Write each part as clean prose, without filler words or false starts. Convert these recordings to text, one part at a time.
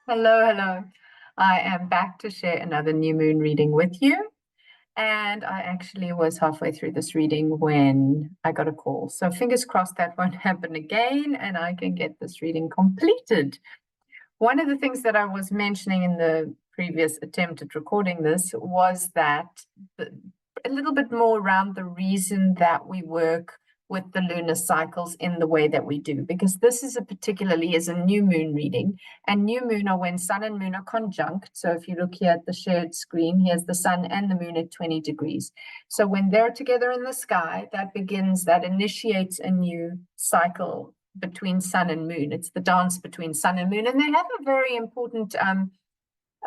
Hello, hello. I am back to share another new moon reading with you. And I actually was halfway through this reading when I got a call. So fingers crossed that won't happen again and I can get this reading completed. One of the things that I was mentioning in the previous attempt at recording this was that a little bit more around the reason that we work with the lunar cycles in the way that we do, because this is a new moon reading, and new moon are when sun and moon are conjunct. So if you look here at the shared screen, here's the sun and the moon at 20 degrees. So when they're together in the sky, that initiates a new cycle between sun and moon. It's the dance between sun and moon, and they have a very important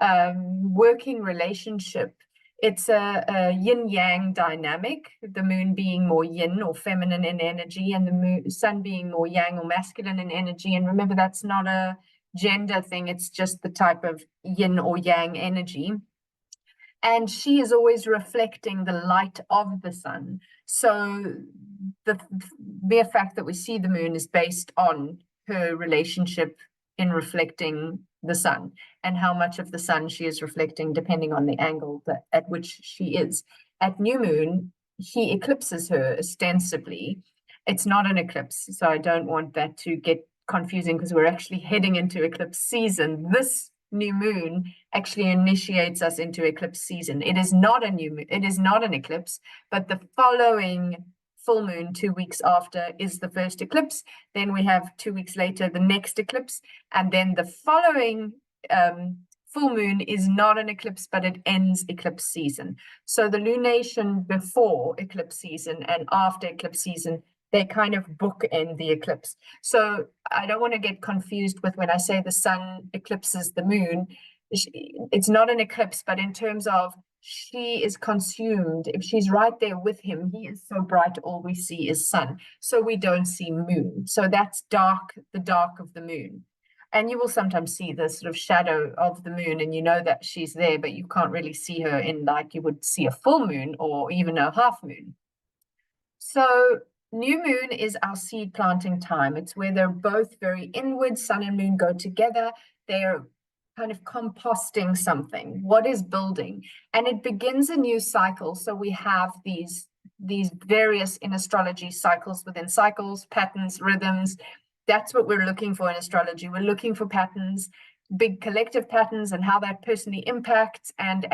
working relationship. It's a yin yang dynamic, the moon being more yin or feminine in energy, and the sun being more yang or masculine in energy. And remember, that's not a gender thing, it's just the type of yin or yang energy. And she is always reflecting the light of the sun. So the mere fact that we see the moon is based on her relationship in reflecting the sun and how much of the sun she is reflecting, depending on the angle at which she is. At new moon, he eclipses her ostensibly. It's not an eclipse, so I don't want that to get confusing because we're actually heading into eclipse season. This new moon actually initiates us into eclipse season. It is not a new moon, it is not an eclipse, but the following full moon 2 weeks after is the first eclipse. Then we have 2 weeks later the next eclipse, and then the following full moon is not an eclipse, but it ends eclipse season. So the lunation before eclipse season and after eclipse season, they kind of bookend the eclipse. So I don't want to get confused with when I say the sun eclipses the moon. It's not an eclipse, but in terms of she is consumed. If she's right there with him, he is so bright, all we see is sun. So we don't see moon. So that's dark, the dark of the moon. And you will sometimes see the sort of shadow of the moon, and you know that she's there, but you can't really see her in like you would see a full moon or even a half moon. So new moon is our seed planting time. It's where they're both very inward. Sun and moon go together. They're kind of composting something. What is building? And it begins a new cycle. So we have these various in astrology cycles within cycles, patterns, rhythms. That's what we're looking for in astrology. We're looking for patterns, big collective patterns, and how that personally impacts and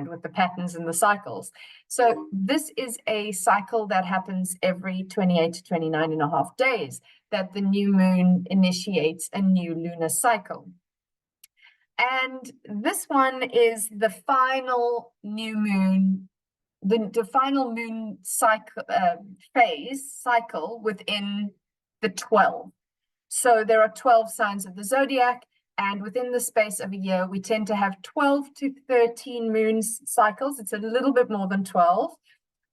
with the patterns and the cycles. So this is a cycle that happens every 28 to 29 and a half days, that the new moon initiates a new lunar cycle. And this one is the final new moon, the final moon cycle cycle within the 12. So there are 12 signs of the zodiac, and within the space of a year, we tend to have 12 to 13 moon cycles. It's a little bit more than 12.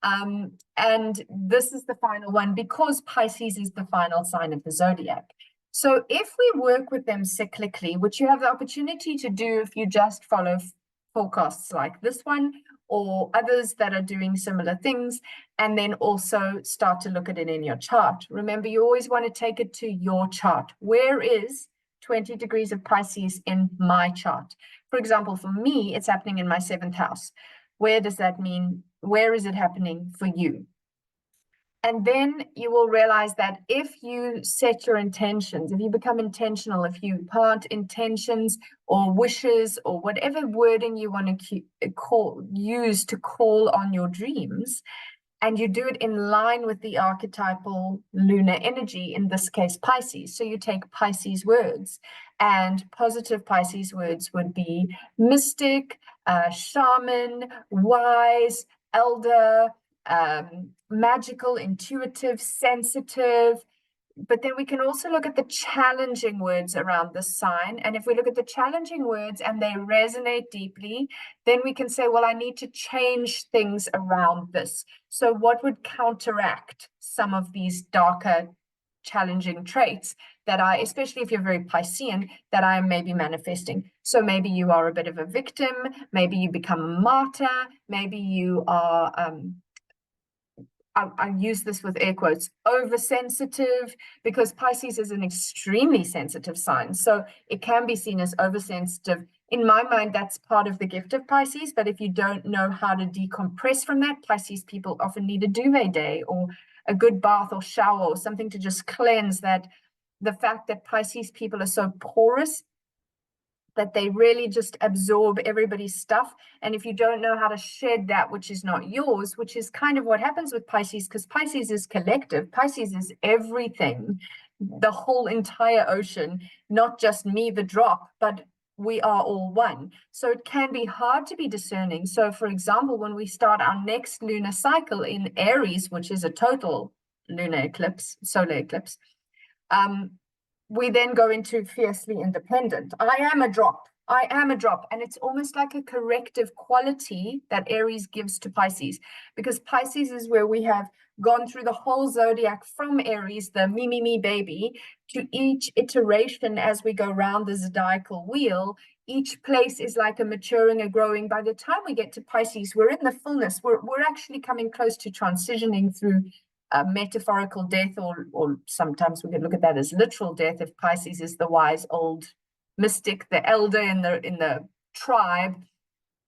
And this is the final one because Pisces is the final sign of the zodiac. So if we work with them cyclically, which you have the opportunity to do if you just follow forecasts like this one or others that are doing similar things, and then also start to look at it in your chart. Remember, you always want to take it to your chart. Where is 20 degrees of Pisces in my chart? For example, for me, it's happening in my 7th house. Where does that mean? Where is it happening for you? And then you will realize that if you set your intentions, if you become intentional, if you plant intentions or wishes or whatever wording you want to use to call on your dreams, and you do it in line with the archetypal lunar energy, in this case, Pisces. So you take Pisces words, and positive Pisces words would be mystic, shaman, wise, elder, magical, intuitive, sensitive. But then we can also look at the challenging words around the sign. And if we look at the challenging words and they resonate deeply, then we can say, well, I need to change things around this. So what would counteract some of these darker, challenging traits that especially if you're very Piscean, that I am maybe manifesting? So maybe you are a bit of a victim, maybe you become a martyr, maybe you are I use this with air quotes, oversensitive, because Pisces is an extremely sensitive sign. So it can be seen as oversensitive. In my mind, that's part of the gift of Pisces. But if you don't know how to decompress from that, Pisces people often need a duvet day or a good bath or shower or something to just cleanse that. The fact that Pisces people are so porous that they really just absorb everybody's stuff. And if you don't know how to shed that which is not yours, which is kind of what happens with Pisces, because Pisces is collective, Pisces is everything, the whole entire ocean, not just me, the drop, but we are all one. So it can be hard to be discerning. So for example, when we start our next lunar cycle in Aries, which is a total lunar eclipse, solar eclipse, we then go into fiercely independent. I am a drop. I am a drop. And it's almost like a corrective quality that Aries gives to Pisces, because Pisces is where we have gone through the whole zodiac from Aries, the me baby, to each iteration as we go around the zodiacal wheel. Each place is like a maturing, a growing. By the time we get to Pisces, we're in the fullness. We're actually coming close to transitioning through metaphorical death, or sometimes we can look at that as literal death if Pisces is the wise old mystic, the elder in the tribe,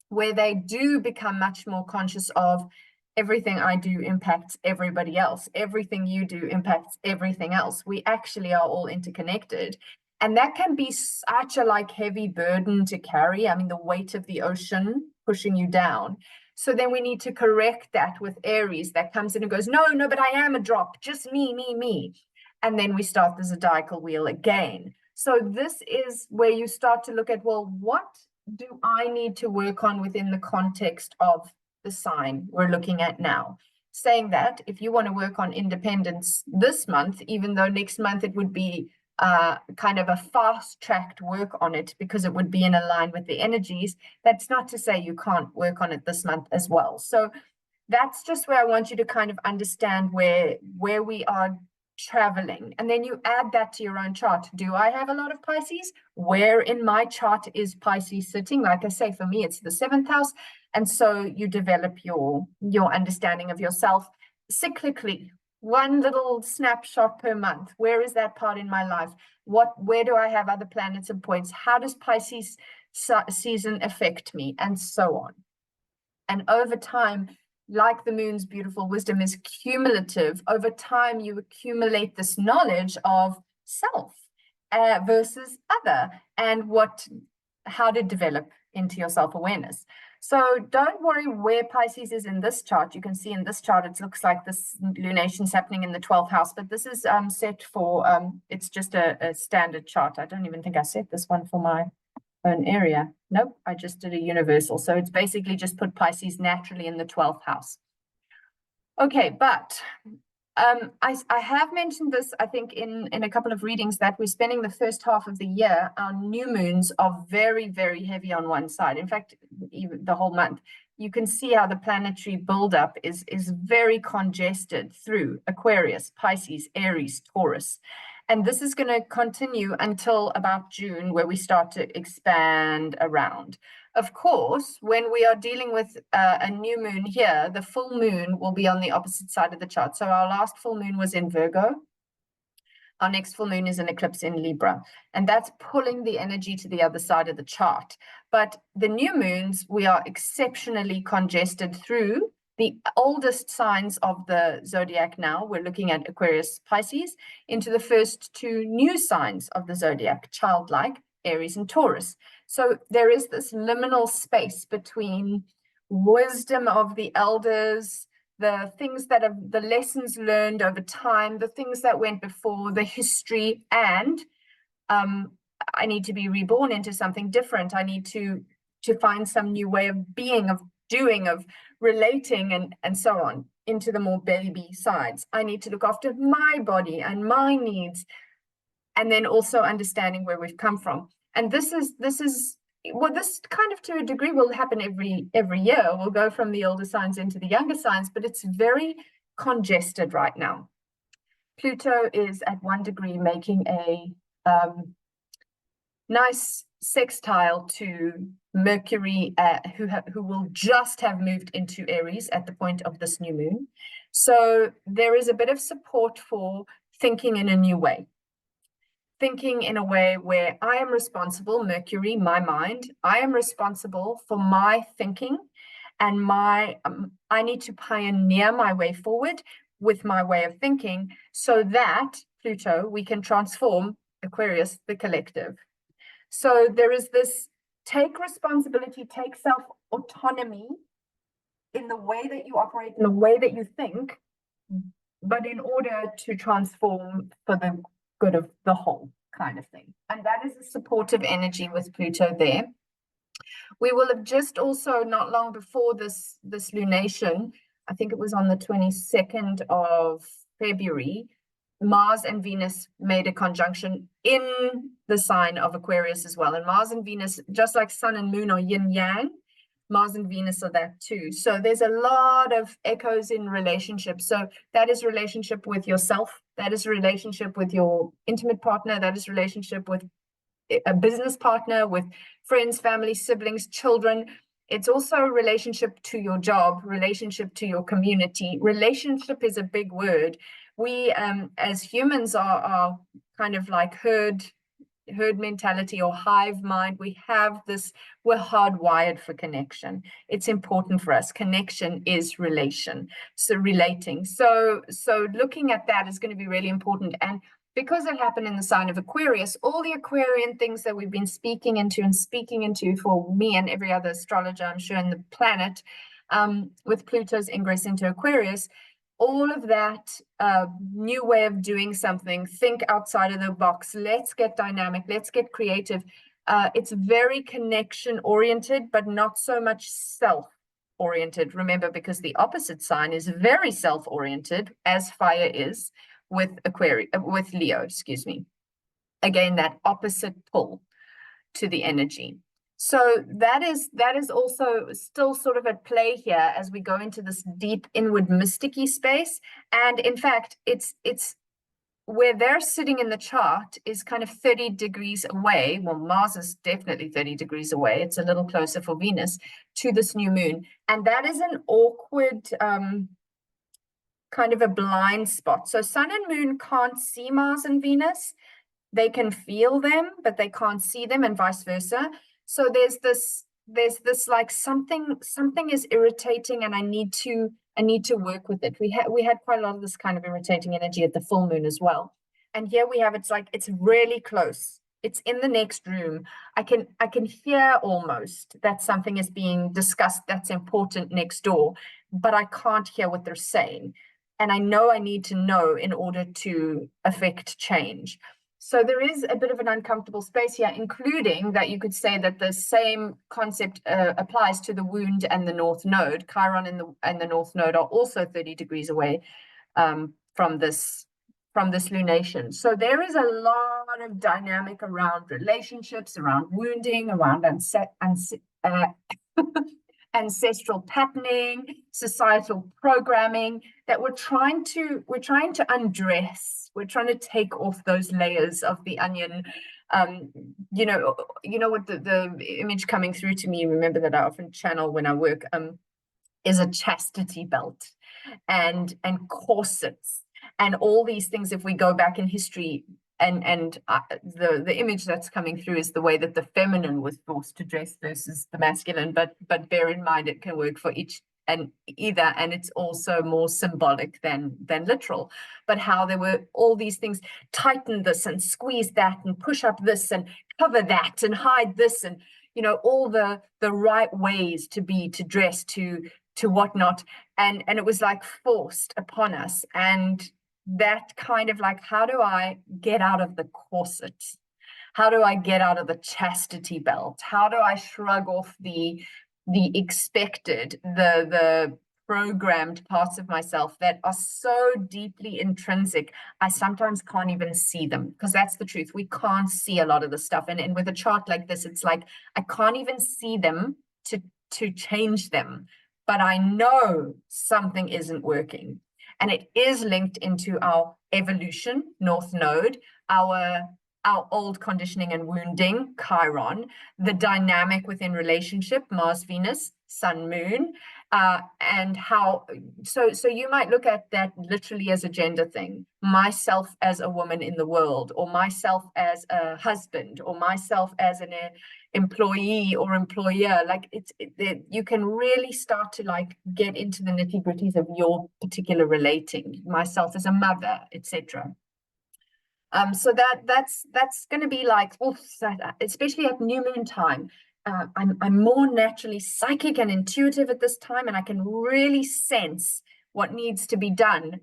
where they do become much more conscious of everything I do impacts everybody else. Everything you do impacts everything else. We actually are all interconnected. And that can be such a heavy burden to carry. I mean, the weight of the ocean pushing you down. So then we need to correct that with Aries that comes in and goes, no, but I am a drop, just me. And then we start the zodiacal wheel again. So this is where you start to look at, well, what do I need to work on within the context of the sign we're looking at now? Saying that if you want to work on independence this month, even though next month it would be kind of a fast-tracked work on it because it would be in line with the energies, that's not to say you can't work on it this month as well. So that's just where I want you to kind of understand where we are traveling. And then you add that to your own chart. Do I have a lot of Pisces? Where in my chart is Pisces sitting? Like I say, for me, it's the 7th house. And so you develop your understanding of yourself cyclically. One little snapshot per month. Where is that part in my life? Where do I have other planets and points? How does Pisces season affect me? And so on. And over time, like the moon's beautiful wisdom is cumulative, over time you accumulate this knowledge of self versus other, and how to develop into your self-awareness. So don't worry where Pisces is in this chart. You can see in this chart, it looks like this lunation's happening in the 12th house, but this is set for, it's just a standard chart. I don't even think I set this one for my own area. Nope, I just did a universal. So it's basically just put Pisces naturally in the 12th house. Okay, but I have mentioned this, I think, in a couple of readings, that we're spending the first half of the year, our new moons are very, very heavy on one side. In fact, even the whole month, you can see how the planetary buildup is very congested through Aquarius, Pisces, Aries, Taurus. And this is going to continue until about June, where we start to expand around. Of course, when we are dealing with a new moon here, the full moon will be on the opposite side of the chart. So our last full moon was in Virgo. Our next full moon is an eclipse in Libra, and that's pulling the energy to the other side of the chart. But the new moons, we are exceptionally congested through the oldest signs of the zodiac now. We're looking at Aquarius, Pisces, into the first two new signs of the zodiac, childlike, Aries and Taurus. So there is this liminal space between wisdom of the elders, the things that have, the lessons learned over time, the things that went before, the history, and I need to be reborn into something different. I need to find some new way of being, of doing, of relating, and so on, into the more baby sides. I need to look after my body and my needs, and then also understanding where we've come from. And this is well, this kind of, to a degree, will happen every year. We'll go from the older signs into the younger signs, but it's very congested right now. Pluto is at 1 degree, making a nice sextile to Mercury, who will just have moved into Aries at the point of this new moon. So there is a bit of support for thinking in a new way. Thinking in a way where I am responsible, Mercury, my mind, I am responsible for my thinking, and I need to pioneer my way forward with my way of thinking, so that Pluto, we can transform Aquarius, the collective. So there is this take responsibility, take self-autonomy in the way that you operate, in the way that you think, but in order to transform for the good of the whole, kind of thing. And that is a supportive energy with Pluto there. We will have just also, not long before this lunation, I think it was on the 22nd of February, Mars and Venus made a conjunction in the sign of Aquarius as well. And Mars and Venus, just like Sun and Moon are yin yang, Mars and Venus are that too. So there's a lot of echoes in relationships. So that is relationship with yourself. That is relationship with your intimate partner. That is relationship with a business partner, with friends, family, siblings, children. It's also a relationship to your job, relationship to your community. Relationship is a big word. We, as humans, are kind of like herd mentality or hive mind. We have this, we're hardwired for connection. It's important for us. Connection is relation, so relating. So looking at that is going to be really important. And because it happened in the sign of Aquarius, all the Aquarian things that we've been speaking into for me and every other astrologer, I'm sure, in the planet, with Pluto's ingress into Aquarius, all of that new way of doing something, think outside of the box, let's get dynamic, let's get creative. It's very connection oriented, but not so much self-oriented. Remember, because the opposite sign is very self-oriented, as fire is with Leo, excuse me. Again, that opposite pull to the energy. So that is also still sort of at play here as we go into this deep inward mysticky space. And in fact, it's where they're sitting in the chart is kind of 30 degrees away. Well, Mars is definitely 30 degrees away. It's a little closer for Venus to this new moon. And that is an awkward kind of a blind spot. So Sun and Moon can't see Mars and Venus. They can feel them, but they can't see them, and vice versa. So there's this like something is irritating, and I need to work with it. We had quite a lot of this kind of irritating energy at the full moon as well. And here we have, it's like it's really close. It's in the next room. I can hear almost that something is being discussed that's important next door, but I can't hear what they're saying. And I know I need to know in order to affect change. So there is a bit of an uncomfortable space here, including that you could say that the same concept applies to the wound and the North Node. Chiron and the North Node are also 30 degrees away from this lunation. So there is a lot of dynamic around relationships, around wounding, around ancestral patterning, societal programming that we're trying to undress. We're trying to take off those layers of the onion. You know what the image coming through to me, remember that I often channel when I work, is a chastity belt and corsets and all these things. If we go back in history, and the image that's coming through is the way that the feminine was forced to dress versus the masculine, but bear in mind it can work for each and either, and it's also more symbolic than literal. But how there were all these things, tighten this and squeeze that and push up this and cover that and hide this, and all the right ways to dress, to whatnot, and it was like forced upon us. And that kind of like, how do I get out of the corset? How do I get out of the chastity belt? How do I shrug off the expected, the programmed parts of myself that are so deeply intrinsic, I sometimes can't even see them, because that's the truth. We can't see a lot of the stuff. And with a chart like this, it's like, I can't even see them to change them, but I know something isn't working. And it is linked into our evolution, North Node, our old conditioning and wounding, Chiron, the dynamic within relationship, Mars, Venus, Sun, Moon, And how, so you might look at that literally as a gender thing, myself as a woman in the world, or myself as a husband, or myself as an employee or employer. Like you can really start to like get into the nitty-gritties of your particular relating, myself as a mother, etc. So that's going to be like, especially at new moon time. I'm more naturally psychic and intuitive at this time, and I can really sense what needs to be done,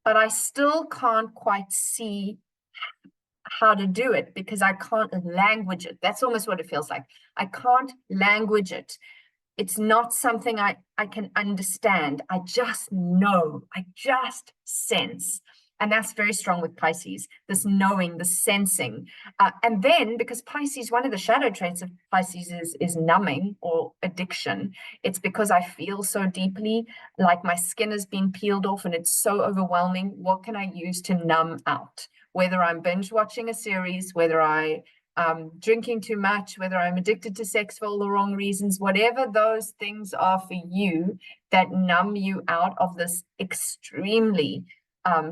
but I still can't quite see how to do it because I can't language it. That's almost what it feels like. I can't language it. It's not something I can understand. I just know, I just sense. And that's very strong with Pisces, this knowing, the sensing. And then because Pisces, one of the shadow traits of Pisces is numbing or addiction. It's because I feel so deeply, like my skin has been peeled off and it's so overwhelming. What can I use to numb out? Whether I'm binge watching a series, whether I drinking too much, whether I'm addicted to sex for all the wrong reasons, whatever those things are for you that numb you out of this extremely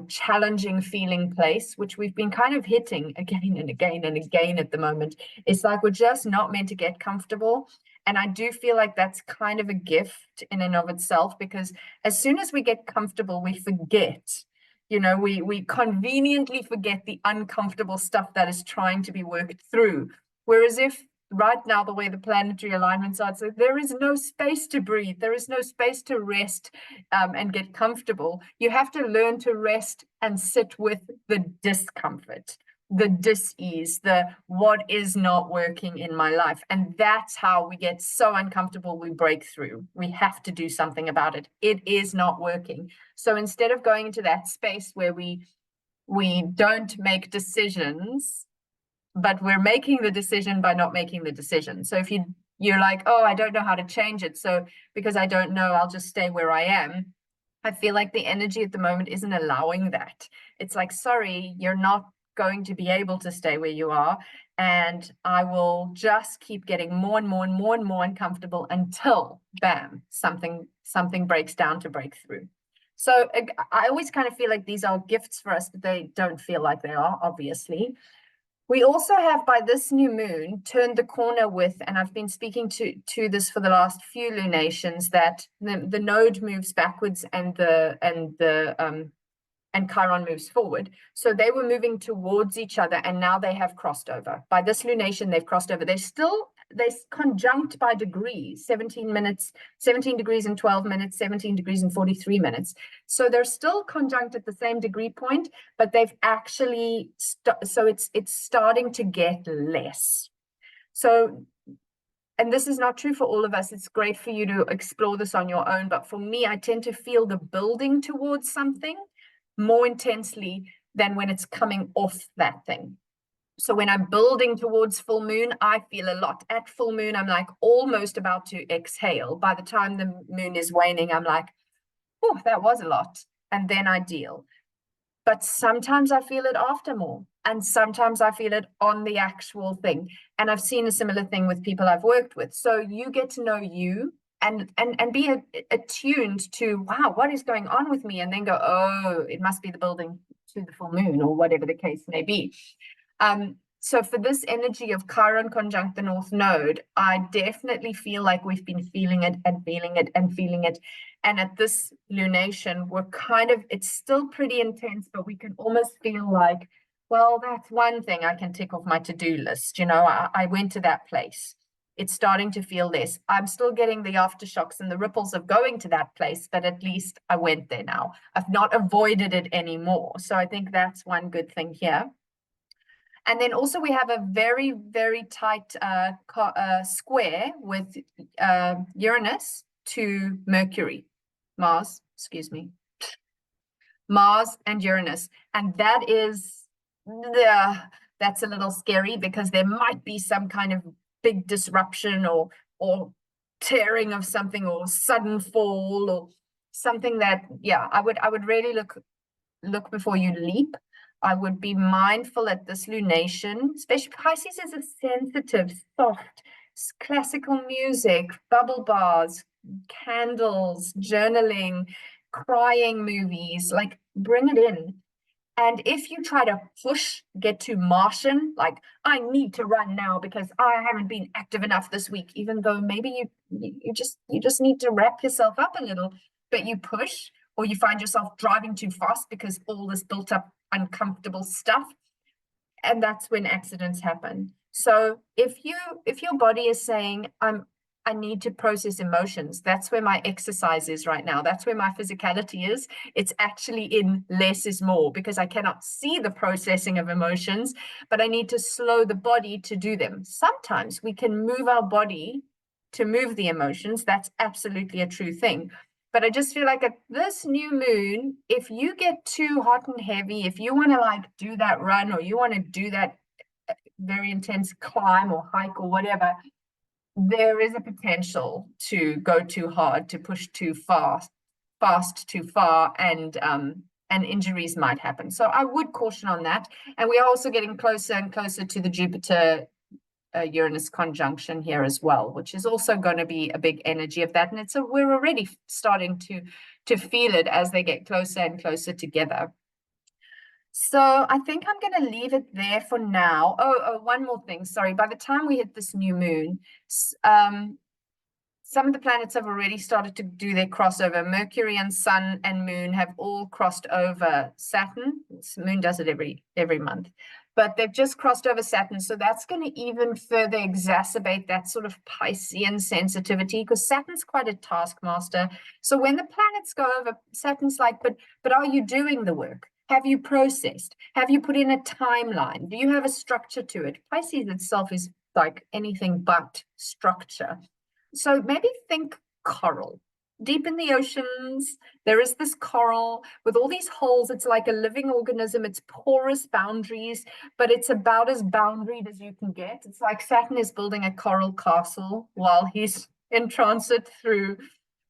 challenging feeling place, which we've been kind of hitting again and again and again at the moment. It's like we're just not meant to get comfortable. And I do feel like that's kind of a gift in and of itself, because as soon as we get comfortable, we forget. We conveniently forget the uncomfortable stuff that is trying to be worked through. Whereas if right now, the way the planetary alignments are, so there is no space to breathe, there is no space to rest and get comfortable. You have to learn to rest and sit with the discomfort, the dis-ease, the what is not working in my life. And that's how we get so uncomfortable, we break through. We have to do something about it. It is not working. So instead of going into that space where we don't make decisions, but we're making the decision by not making the decision. So if you're like, oh, I don't know how to change it, so because I don't know, I'll just stay where I am. I feel like the energy at the moment isn't allowing that. It's like, sorry, you're not going to be able to stay where you are, and I will just keep getting more and more and more and more uncomfortable until bam, something breaks down to break through. So I always kind of feel like these are gifts for us, but they don't feel like they are, obviously. We also have, by this new moon, turned the corner with, and I've been speaking to this for the last few lunations, that the node moves backwards and Chiron moves forward. So they were moving towards each other, and now they have crossed over. By this lunation, they've crossed over. They're conjunct by degrees, 17 minutes, 17 degrees in 12 minutes, 17 degrees in 43 minutes. So they're still conjunct at the same degree point, but they've actually, so it's starting to get less. So, and this is not true for all of us. It's great for you to explore this on your own. But for me, I tend to feel the building towards something more intensely than when it's coming off that thing. So when I'm building towards full moon, I feel a lot. At full moon, I'm like almost about to exhale. By the time the moon is waning, I'm like, oh, that was a lot. And then I deal. But sometimes I feel it after more. And sometimes I feel it on the actual thing. And I've seen a similar thing with people I've worked with. So you get to know you and be attuned to, wow, what is going on with me? And then go, oh, it must be the building to the full moon, or whatever the case may be. So for this energy of Chiron conjunct the North Node, I definitely feel like we've been feeling it and feeling it and feeling it. And at this lunation, it's still pretty intense, but we can almost feel like, well, that's one thing I can tick off my to-do list. I went to that place. It's starting to feel less. I'm still getting the aftershocks and the ripples of going to that place, but at least I went there now. I've not avoided it anymore. So I think that's one good thing here. And then also we have a very, very tight square with Uranus to Mercury, Mars and Uranus. And that's a little scary, because there might be some kind of big disruption or tearing of something, or sudden fall, or something that, I would really look before you leap. I would be mindful at this lunation, especially Pisces is a sensitive, soft, classical music, bubble bars, candles, journaling, crying movies, like bring it in. And if you try to push, get too Martian, like I need to run now because I haven't been active enough this week, even though maybe you just need to wrap yourself up a little, but you push, or you find yourself driving too fast because all this built up uncomfortable stuff, and that's when accidents happen. So if your body is saying I need to process emotions, that's where my exercise is right now, that's where my physicality is. It's actually in less is more, because I cannot see the processing of emotions, but I need to slow the body to do them. Sometimes we can move our body to move the emotions. That's absolutely a true thing. But I just feel like at this new moon, if you get too hot and heavy, if you want to like do that run, or you want to do that very intense climb or hike or whatever, there is a potential to go too hard, to push too fast too far, and injuries might happen. So I would caution on that. And we are also getting closer and closer to the Jupiter Uranus conjunction here as well, which is also going to be a big energy of that. And we're already starting to feel it as they get closer and closer together. So I think I'm going to leave it there for now. Oh, one more thing. Sorry. By the time we hit this new moon, some of the planets have already started to do their crossover. Mercury and Sun and Moon have all crossed over Saturn. Moon does it every month, but they've just crossed over Saturn. So that's going to even further exacerbate that sort of Piscean sensitivity, because Saturn's quite a taskmaster. So when the planets go over, Saturn's like, but are you doing the work? Have you processed? Have you put in a timeline? Do you have a structure to it? Pisces itself is like anything but structure. So maybe think coral. Deep in the oceans, there is this coral with all these holes. It's like a living organism. It's porous boundaries, but it's about as boundaried as you can get. It's like Saturn is building a coral castle while he's in transit through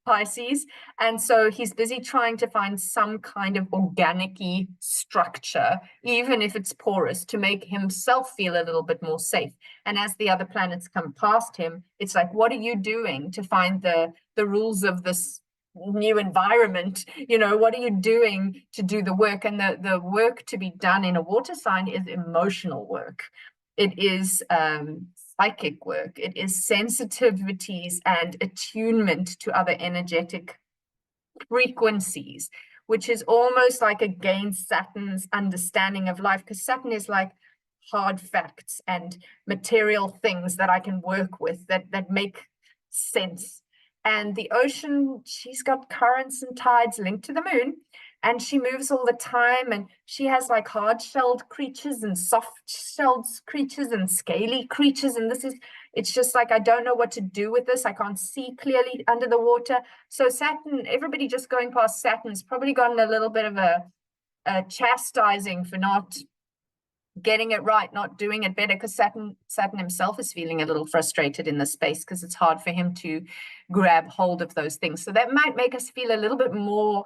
Pisces. And so he's busy trying to find some kind of organic-y structure, even if it's porous, to make himself feel a little bit more safe. And as the other planets come past him, it's like, what are you doing to find the rules of this new environment? You know, what are you doing to do the work? And the work to be done in a water sign is emotional work. It is psychic work. It is sensitivities and attunement to other energetic frequencies, which is almost like against Saturn's understanding of life, because Saturn is like hard facts and material things that I can work with, that make sense. And the ocean, she's got currents and tides linked to the moon, and she moves all the time, and she has like hard-shelled creatures and soft-shelled creatures and scaly creatures, and it's just like, I don't know what to do with this. I can't see clearly under the water. So Saturn, everybody just going past Saturn's probably gotten a little bit of a chastising for not getting it right, not doing it better, because Saturn himself is feeling a little frustrated in this space, because it's hard for him to grab hold of those things. So that might make us feel a little bit more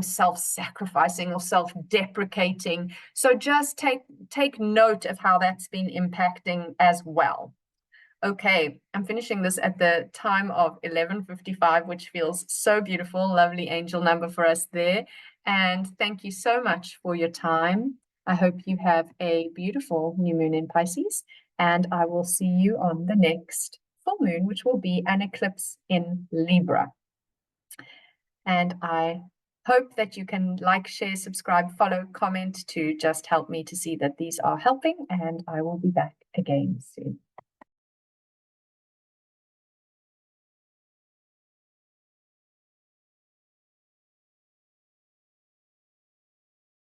self-sacrificing or self-deprecating. So just take note of how that's been impacting as well. Okay, I'm finishing this at the time of 11:55, which feels so beautiful. Lovely angel number for us there. And thank you so much for your time. I hope you have a beautiful new moon in Pisces, and I will see you on the next full moon, which will be an eclipse in Libra. And I hope that you can like, share, subscribe, follow, comment to just help me to see that these are helping, and I will be back again soon.